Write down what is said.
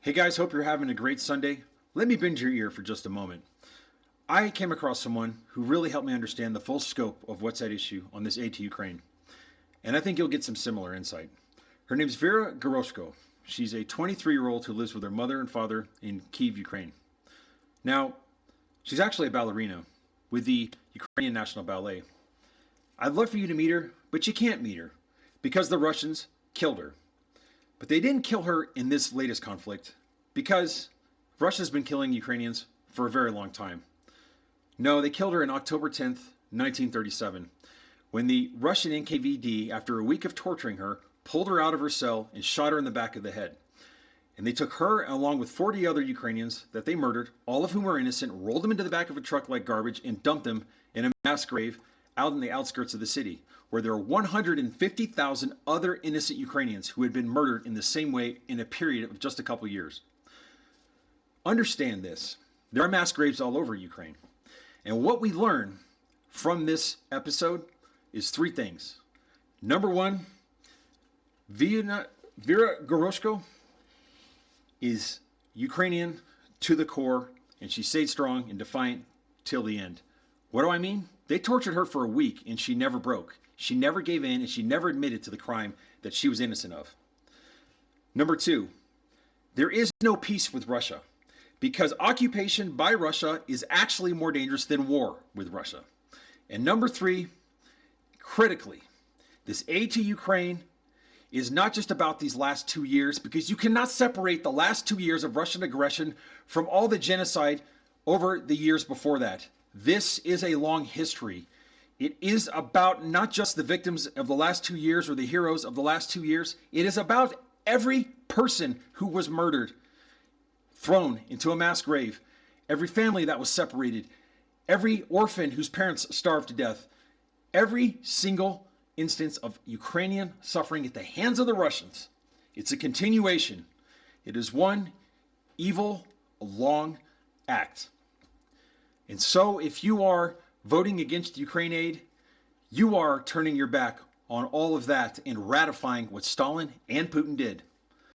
Hey guys, hope you're having a great Sunday. Let me bend your ear for just a moment. I came across someone who really helped me understand the full scope of what's at issue on this aid to Ukraine, and I think you'll get some similar insight. Her name's Vera Goroshko. She's a 23-year-old who lives with her mother and father in Kyiv, Ukraine. Now, she's actually a ballerina with the Ukrainian National Ballet. I'd love for you to meet her, but you can't meet her because the Russians killed her. But they didn't kill her in this latest conflict because Russia's been killing Ukrainians for a very long time. No, they killed her on October 10th, 1937, when the Russian NKVD, after a week of torturing her, pulled her out of her cell and shot her in the back of the head. And they took her along with 40 other Ukrainians that they murdered, all of whom were innocent, rolled them into the back of a truck like garbage, and dumped them in a mass grave out in the outskirts of the city, where there are 150,000 other innocent Ukrainians who had been murdered in the same way in a period of just a couple years. Understand this. There are mass graves all over Ukraine. And what we learn from this episode is three things. Number one, Vera Goroshko is Ukrainian to the core, and she stayed strong and defiant till the end. What do I mean? They tortured her for a week and she never broke. She never gave in and she never admitted to the crime that she was innocent of. Number two, there is no peace with Russia because occupation by Russia is actually more dangerous than war with Russia. And number three, critically, this aid to Ukraine is not just about these last 2 years, because you cannot separate the last 2 years of Russian aggression from all the genocide over the years before that. This is a long history. It is about not just the victims of the last 2 years or the heroes of the last 2 years. It is about every person who was murdered, thrown into a mass grave, every family that was separated, every orphan whose parents starved to death, every single instance of Ukrainian suffering at the hands of the Russians. It's a continuation. It is one evil, long act. And so if you are voting against Ukraine aid, you are turning your back on all of that and ratifying what Stalin and Putin did.